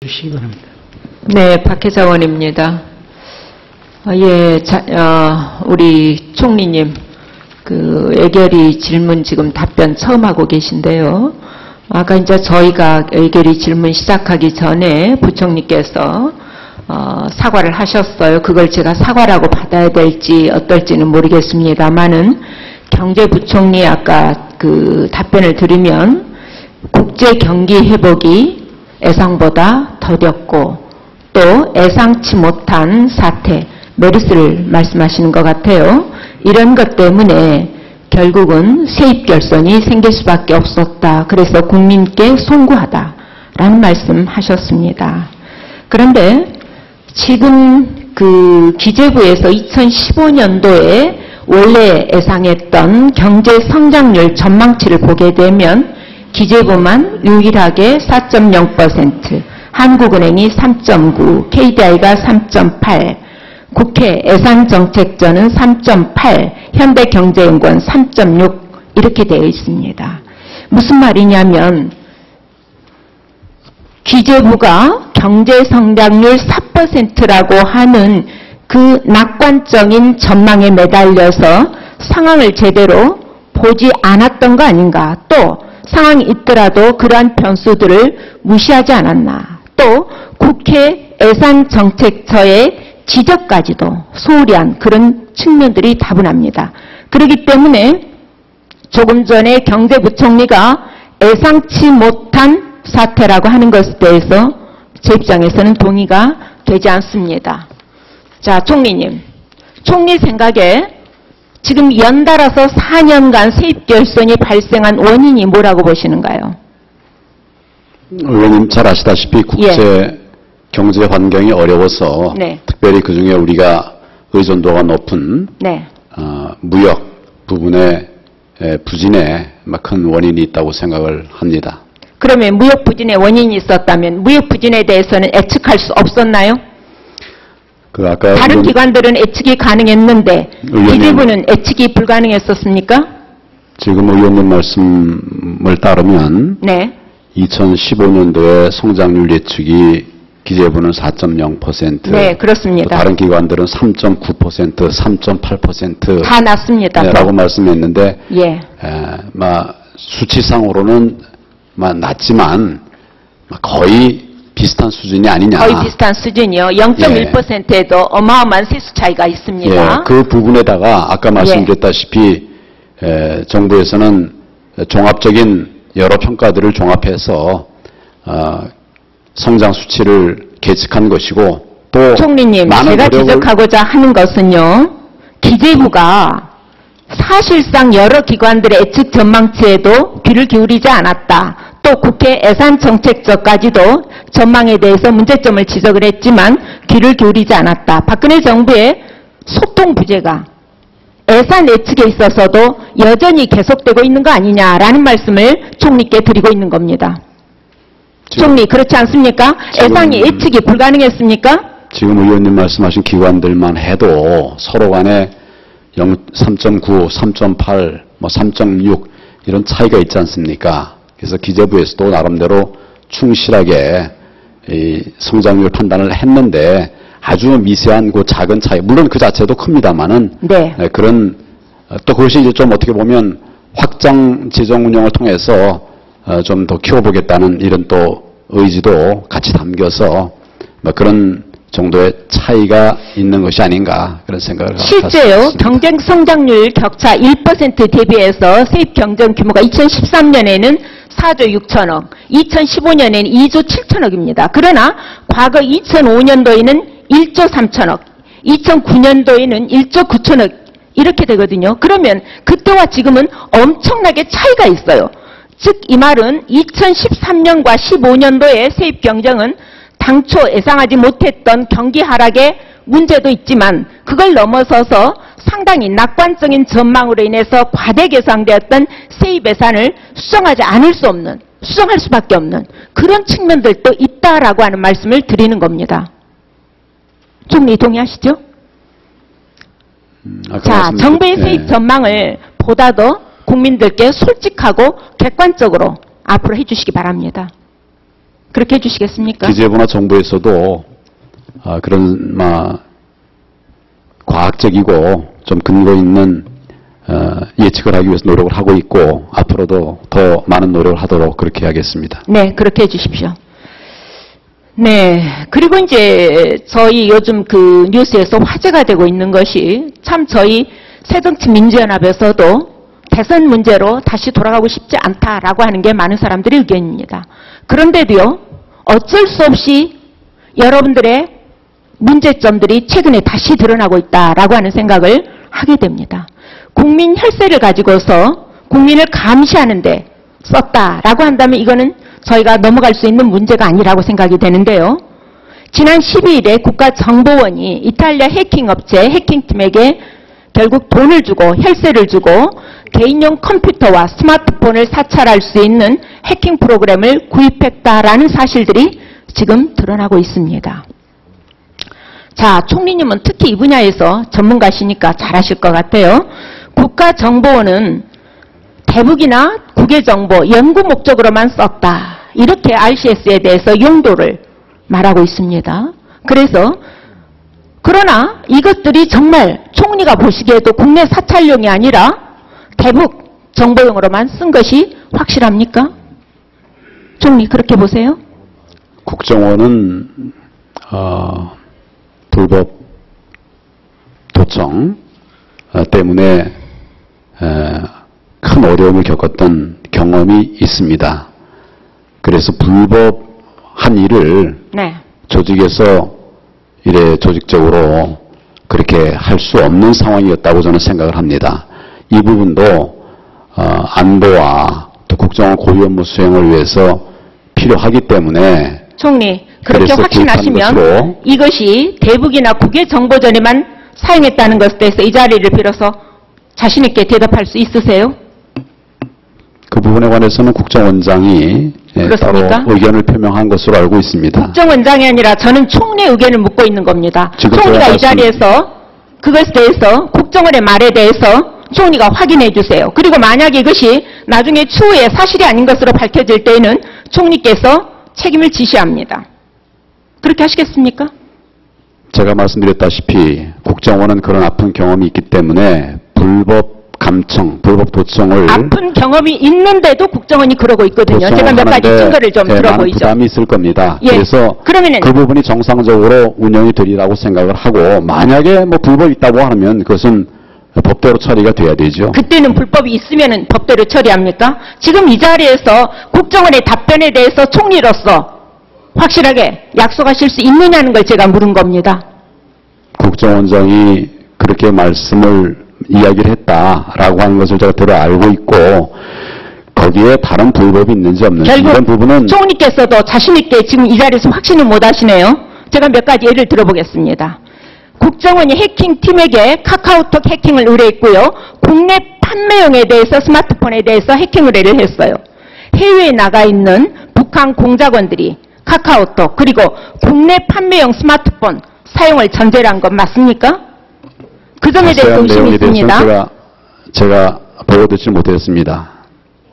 주시기 바랍니다. 네, 박혜자 의원입니다. 우리 총리님, 애결위 질문 지금 답변 처음 하고 계신데요. 아까 이제 저희가 애결위 질문 시작하기 전에 부총리께서 사과를 하셨어요. 그걸 제가 사과라고 받아야 될지 어떨지는 모르겠습니다만은 경제부총리 아까 답변을 들으면 국제 경기 회복이 예상보다 더뎠고 또 예상치 못한 사태, 메르스를 말씀하시는 것 같아요. 이런 것 때문에 결국은 세입 결손이 생길 수밖에 없었다. 그래서 국민께 송구하다라는 말씀하셨습니다. 그런데 지금 기재부에서 2015년도에 원래 예상했던 경제 성장률 전망치를 보게 되면 기재부만 유일하게 4.0%, 한국은행이 3.9, KDI가 3.8, 국회 예산정책처는 3.8, 현대경제연구원 3.6 이렇게 되어 있습니다. 무슨 말이냐면 기재부가 경제성장률 4%라고 하는 그 낙관적인 전망에 매달려서 상황을 제대로 보지 않았던 거 아닌가. 또 상황이 있더라도 그러한 변수들을 무시하지 않았나. 또 국회 예산정책처의 지적까지도 소홀히 한 그런 측면들이 다분합니다. 그렇기 때문에 조금 전에 경제부총리가 예상치 못한 사태라고 하는 것에 대해서 제 입장에서는 동의가 되지 않습니다. 자, 총리님. 총리 생각에 지금 연달아서 4년간 세입 결손이 발생한 원인이 뭐라고 보시는가요? 의원님 잘 아시다시피 국제 경제 환경이 어려워서 네. 특별히 그중에 우리가 의존도가 높은 네. 무역 부분의 부진에 큰 원인이 있다고 생각을 합니다. 그러면 무역 부진의 원인이 있었다면 무역 부진에 대해서는 예측할 수 없었나요? 아까 다른 기관들은 예측이 가능했는데 기재부는 예측이 불가능했었습니까? 지금 의원님 말씀을 따르면 네. 2015년도에 성장률 예측이 기재부는 4.0%, 네, 그렇습니다. 다른 기관들은 3.9%, 3.8% 다 났습니다. 라고 말씀했는데 예. 수치상으로는 낮지만 거의 비슷한 수준이 아니냐. 거의 비슷한 수준이요. 0.1%에도 어마어마한 세수 차이가 있습니다. 예, 그 부분에다가 아까 말씀드렸다시피 정부에서는 종합적인 여러 평가들을 종합해서 성장 수치를 계측한 것이고 또 총리님, 제가 지적하고자 하는 것은요. 기재부가 사실상 여러 기관들의 예측 전망치에도 귀를 기울이지 않았다. 또 국회 예산정책처까지도 전망에 대해서 문제점을 지적을 했지만 귀를 기울이지 않았다. 박근혜 정부의 소통 부재가 예산 예측에 있어서도 여전히 계속되고 있는 거 아니냐라는 말씀을 총리께 드리고 있는 겁니다. 총리, 그렇지 않습니까? 예산이 예측이 불가능했습니까? 지금 의원님 말씀하신 기관들만 해도 서로 간에 3.9, 3.8, 3.6 이런 차이가 있지 않습니까? 그래서 기재부에서도 나름대로 충실하게 이 성장률 판단을 했는데 아주 미세한 그 작은 차이, 물론 그 자체도 큽니다만은 네. 그런 또 그것이 이제 좀 어떻게 보면 확장 재정 운영을 통해서 좀 더 키워보겠다는 이런 또 의지도 같이 담겨서 그런 정도의 차이가 있는 것이 아닌가 그런 생각을 갖습니다. 실제요. 경쟁 성장률 격차 1% 대비해서 세입 경쟁 규모가 2013년에는 4조 6천억, 2015년에는 2조 7천억입니다. 그러나 과거 2005년도에는 1조 3천억, 2009년도에는 1조 9천억 이렇게 되거든요. 그러면 그때와 지금은 엄청나게 차이가 있어요. 즉 이 말은 2013년과 15년도의 세입 경쟁은 당초 예상하지 못했던 경기 하락의 문제도 있지만 그걸 넘어서서 상당히 낙관적인 전망으로 인해서 과대 계산되었던 세입 예산을 수정할 수밖에 없는 그런 측면들도 있다라고 하는 말씀을 드리는 겁니다. 총리 동의하시죠? 자, 정부의 세입 전망을 보다 더 국민들께 솔직하고 객관적으로 앞으로 해주시기 바랍니다. 그렇게 해주시겠습니까? 기재부나 정부에서도 그런 과학적이고 좀 근거 있는 예측을 하기 위해서 노력을 하고 있고 앞으로도 더 많은 노력을 하도록 그렇게 하겠습니다. 네, 그렇게 해주십시오. 네, 그리고 이제 저희 요즘 그 뉴스에서 화제가 되고 있는 것이 참 저희 새정치민주연합에서도 대선 문제로 다시 돌아가고 싶지 않다라고 하는 게 많은 사람들의 의견입니다. 그런데도요, 어쩔 수 없이 여러분들의 문제점들이 최근에 다시 드러나고 있다라고 하는 생각을 하게 됩니다. 국민 혈세를 가지고서 국민을 감시하는데 썼다라고 한다면 이거는 저희가 넘어갈 수 있는 문제가 아니라고 생각이 되는데요. 지난 12일에 국가정보원이 이탈리아 해킹업체 해킹팀에게 결국 돈을 주고 혈세를 주고 개인용 컴퓨터와 스마트폰을 사찰할 수 있는 해킹 프로그램을 구입했다라는 사실들이 지금 드러나고 있습니다. 자, 총리님은 특히 이 분야에서 전문가시니까 잘하실 것 같아요. 국가정보원은 대북이나 국외정보 연구 목적으로만 썼다. 이렇게 RCS에 대해서 용도를 말하고 있습니다. 그러나 이것들이 정말 총리가 보시기에도 국내 사찰용이 아니라 대북 정보용으로만 쓴 것이 확실합니까? 총리 그렇게 보세요? 국정원은 불법 도청 때문에 큰 어려움을 겪었던 경험이 있습니다. 그래서 불법한 일을 네. 조직에서 이래 조직적으로 그렇게 할 수 없는 상황이었다고 저는 생각을 합니다. 이 부분도 안보와 또 국정원 고유 업무 수행을 위해서 필요하기 때문에 총리 그렇게 확신하시면 이것이 대북이나 국외정보전에만 사용했다는 것에 대해서 이 자리를 빌어서 자신 있게 대답할 수 있으세요? 그 부분에 관해서는 국정원장이 그렇습니까? 따로 의견을 표명한 것으로 알고 있습니다. 국정원장이 아니라 저는 총리의 의견을 묻고 있는 겁니다. 총리가 이 자리에서 그것에 대해서 국정원의 말에 대해서 총리가 확인해 주세요. 그리고 만약에 이것이 나중에 추후에 사실이 아닌 것으로 밝혀질 때에는 총리께서 책임을 지시합니다. 그렇게 하시겠습니까? 제가 말씀드렸다시피 국정원은 그런 아픈 경험이 있기 때문에 불법 감청, 불법 도청을 아픈 경험이 있는데도 국정원이 그러고 있거든요. 제가 몇 가지 증거를 좀 들어보이죠. 부담이 있을 겁니다. 예, 그래서 그러면은 그 부분이 정상적으로 운영이 되리라고 생각을 하고 만약에 불법이 있다고 하면 그것은 법대로 처리가 돼야 되죠. 그때는 불법이 있으면 법대로 처리합니까? 지금 이 자리에서 국정원의 답변에 대해서 총리로서 확실하게 약속하실 수 있느냐는 걸 제가 물은 겁니다. 국정원장이 그렇게 이야기를 했다라고 하는 것을 제가 들어 알고 있고 거기에 다른 불법이 있는지 없는지 이런 부분은 총리께서도 자신 있게 지금 이 자리에서 확신을 못 하시네요. 제가 몇 가지 예를 들어보겠습니다. 국정원이 해킹팀에게 카카오톡 해킹을 의뢰했고요. 국내 판매용에 대해서 스마트폰에 대해서 해킹 의뢰를 했어요. 해외에 나가 있는 북한 공작원들이 카카오톡 그리고 국내 판매용 스마트폰 사용을 전제로 한 건 맞습니까? 그 점에 대해서 의심이 있습니다. 제가 보고 듣지 못했습니다.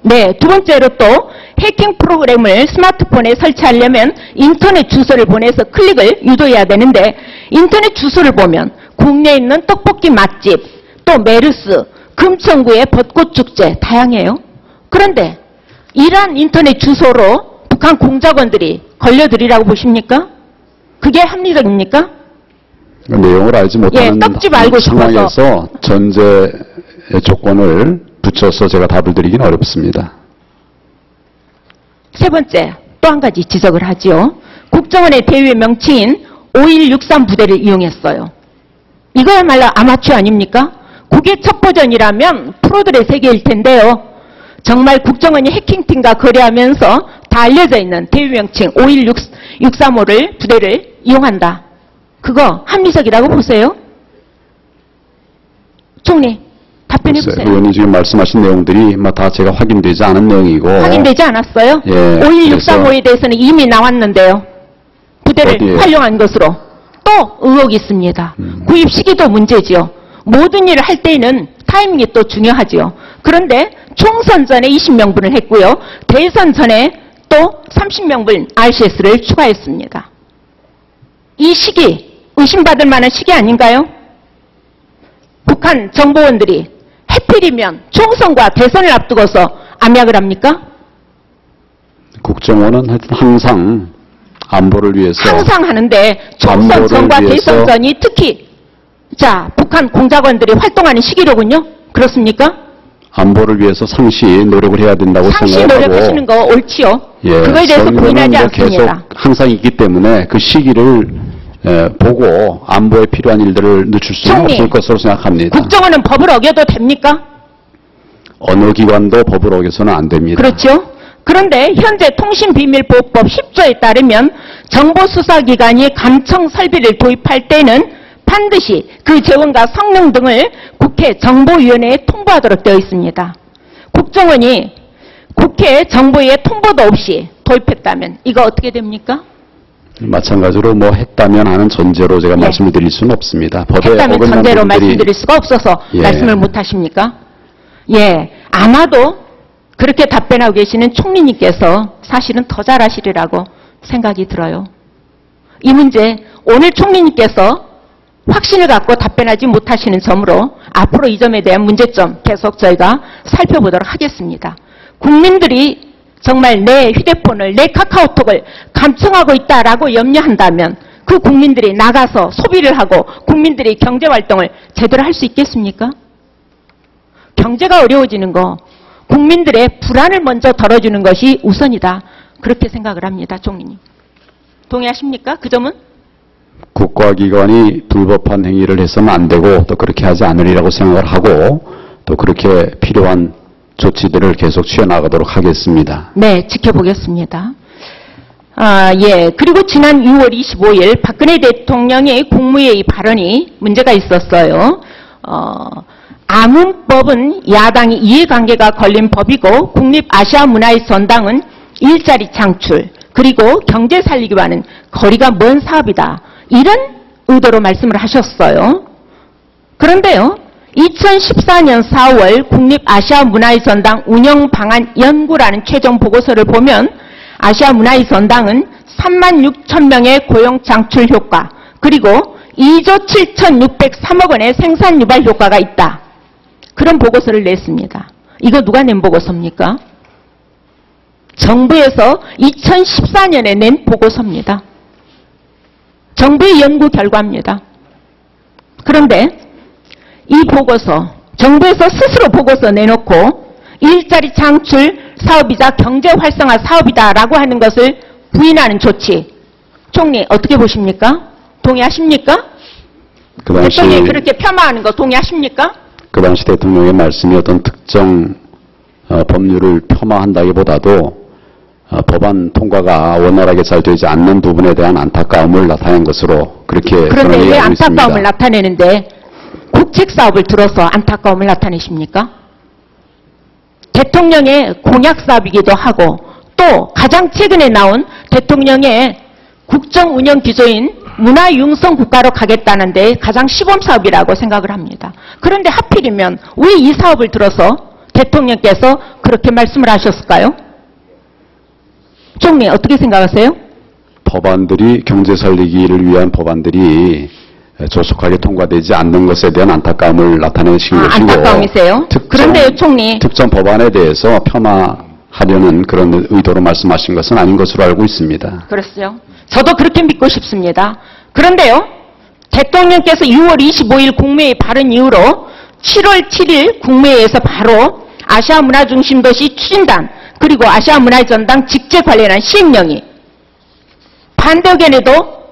네, 두 번째로 또 해킹 프로그램을 스마트폰에 설치하려면 인터넷 주소를 보내서 클릭을 유도해야 되는데 인터넷 주소를 보면 국내에 있는 떡볶이 맛집, 또 메르스, 금천구의 벚꽃축제 다양해요. 그런데 이러한 인터넷 주소로 북한 공작원들이 걸려들이라고 보십니까? 그게 합리적입니까? 내용을 알지 못하는 떡집 알고 상황에서 전제 조건을 붙여서 제가 답을 드리긴 어렵습니다. 세 번째, 또 한 가지 지적을 하지요. 국정원의 대외 명칭인 5163 부대를 이용했어요. 이거야말로 아마추어 아닙니까? 그게 첫 버전이라면 프로들의 세계일 텐데요. 정말 국정원이 해킹팀과 거래하면서 다 알려져 있는 대외 명칭 5163호를 부대를 이용한다. 그거 합리적이라고 보세요? 총리, 답변해 보세요. 의원이 지금 말씀하신 내용들이 다 제가 확인되지 않은 내용이고. 확인되지 않았어요? 예, 5163호에 대해서는 이미 나왔는데요. 부대를 어디에? 활용한 것으로. 또 의혹이 있습니다. 구입 시기도 문제지요. 모든 일을 할 때에는 타이밍이 또 중요하지요. 그런데 총선 전에 20명분을 했고요. 대선 전에 또 또 30명분 RCS를 추가했습니다. 이 시기 의심받을 만한 시기 아닌가요? 북한 정보원들이 해필이면 총선과 대선을 앞두고서 암약을 합니까? 국정원은 하여튼 항상 안보를 위해서 항상 하는데 총선 전과 대선 전이 특히 자 북한 공작원들이 활동하는 시기로군요. 그렇습니까? 안보를 위해서 상시 노력을 해야 된다고 상시 생각하고 노력하시는 거 옳지요. 예, 그거에 대해서 부인하지 선거는 계속 않습니다. 항상 있기 때문에 그 시기를 보고 안보에 필요한 일들을 늦출 수는 총리, 없을 것으로 생각합니다. 국정원은 법을 어겨도 됩니까? 어느 기관도 법을 어겨서는 안 됩니다. 그렇죠. 그런데 현재 통신비밀보호법 10조에 따르면 정보수사기관이 감청 설비를 도입할 때는 반드시 그 재원과 성능 등을 국회 정보위원회에 통보하도록 되어 있습니다. 국정원이 국회 정보위에 통보도 없이 도입했다면 이거 어떻게 됩니까? 마찬가지로 뭐 했다면 하는 전제로 제가 예. 말씀을 드릴 수는 없습니다. 법에 했다면 어긋난 전제로 부분들이 말씀드릴 수가 없어서 예. 말씀을 못 하십니까? 예, 아마도 그렇게 답변하고 계시는 총리님께서 사실은 더 잘하시리라고 생각이 들어요. 이 문제 오늘 총리님께서 확신을 갖고 답변하지 못하시는 점으로 앞으로 이 점에 대한 문제점 계속 저희가 살펴보도록 하겠습니다. 국민들이 정말 내 휴대폰을, 내 카카오톡을 감청하고 있다라고 염려한다면 그 국민들이 나가서 소비를 하고 국민들이 경제활동을 제대로 할 수 있겠습니까? 경제가 어려워지는 거, 국민들의 불안을 먼저 덜어주는 것이 우선이다. 그렇게 생각을 합니다. 총리님. 동의하십니까? 그 점은? 국가기관이 불법한 행위를 해서는 안 되고 또 그렇게 하지 않으리라고 생각을 하고 또 그렇게 필요한 조치들을 계속 취해나가도록 하겠습니다. 네, 지켜보겠습니다. 예. 그리고 지난 6월 25일 박근혜 대통령의 국무회의 발언이 문제가 있었어요. 아문법은 야당이 이해관계가 걸린 법이고 국립아시아문화의 전당은 일자리 창출 그리고 경제 살리기와는 거리가 먼 사업이다. 이런 의도로 말씀을 하셨어요. 그런데요. 2014년 4월 국립아시아문화의 전당 운영방안 연구라는 최종 보고서를 보면 아시아문화의 전당은 36,000명의 고용 창출 효과 그리고 2조 7,603억 원의 생산 유발 효과가 있다. 그런 보고서를 냈습니다. 이거 누가 낸 보고서입니까? 정부에서 2014년에 낸 보고서입니다. 정부의 연구 결과입니다. 그런데 이 보고서, 정부에서 스스로 보고서 내놓고 일자리 창출 사업이자 경제 활성화 사업이다라고 하는 것을 부인하는 조치. 총리 어떻게 보십니까? 동의하십니까? 그 당시 대통령이 그렇게 폄하하는 거 동의하십니까? 그 당시 대통령의 말씀이 어떤 특정 법률을 폄하한다기보다도 법안 통과가 원활하게 잘 되지 않는 부분에 대한 안타까움을 나타낸 것으로 그렇게 그런데 저는 왜 이해하고 안타까움을 있습니다. 나타내는데 국책사업을 들어서 안타까움을 나타내십니까? 대통령의 공약사업이기도 하고 또 가장 최근에 나온 대통령의 국정운영기조인 문화융성 국가로 가겠다는데 가장 시범사업이라고 생각을 합니다. 그런데 하필이면 왜 이 사업을 들어서 대통령께서 그렇게 말씀을 하셨을까요? 총리 어떻게 생각하세요? 법안들이 경제 살리기를 위한 법안들이 조속하게 통과되지 않는 것에 대한 안타까움을 나타내신 것이고 안타까움이세요? 그런데요, 총리. 특정 법안에 대해서 폄하하려는 그런 의도로 말씀하신 것은 아닌 것으로 알고 있습니다. 그렇죠. 저도 그렇게 믿고 싶습니다. 그런데요, 대통령께서 6월 25일 국무회의 발언 이후로 7월 7일 국무회의에서 바로 아시아문화중심도시 추진단 그리고 아시아문화전당 직제 관련한 시행령이 반대 의견에도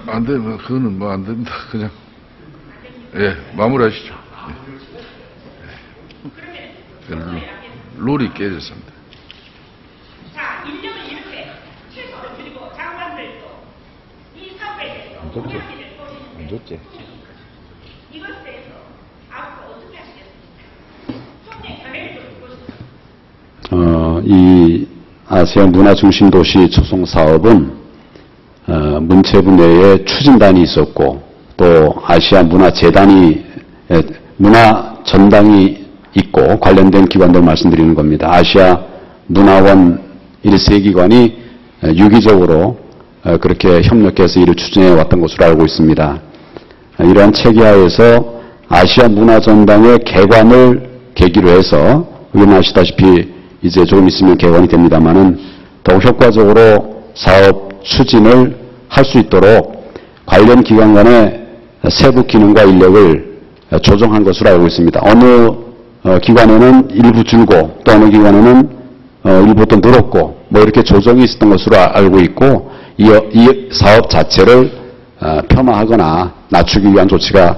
안 돼, 뭐, 그거는 뭐 안 됩니다. 그냥. 예, 마무리하시죠. 예. 룰이 깨졌습니다. 자, 인력을 이렇게 최소로 줄이고 장관들도 이 사업에 대해서 공약기를 안 줬지. 이것에 대해서 앞으로 어떻게 하시겠습니까? 총리 견해를 좀 듣고 싶습니다. 이 아시아 문화중심도시 조성 사업은 문체부 내에 추진단이 있었고 또 아시아 문화재단이 문화전당이 있고 관련된 기관들 말씀드리는 겁니다. 아시아 문화원 1세 기관이 유기적으로 그렇게 협력해서 이를 추진해 왔던 것으로 알고 있습니다. 이러한 체계하에서 아시아 문화전당의 개관을 계기로 해서 우리는 아시다시피 이제 조금 있으면 개관이 됩니다만은 더욱 효과적으로 사업 추진을 할 수 있도록 관련 기관 간의 세부 기능과 인력을 조정한 것으로 알고 있습니다. 어느 기관에는 일부 줄고 또 어느 기관에는 일부 또 늘었고 뭐 이렇게 조정이 있었던 것으로 알고 있고 이 사업 자체를 폄하하거나 낮추기 위한 조치가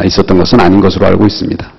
있었던 것은 아닌 것으로 알고 있습니다.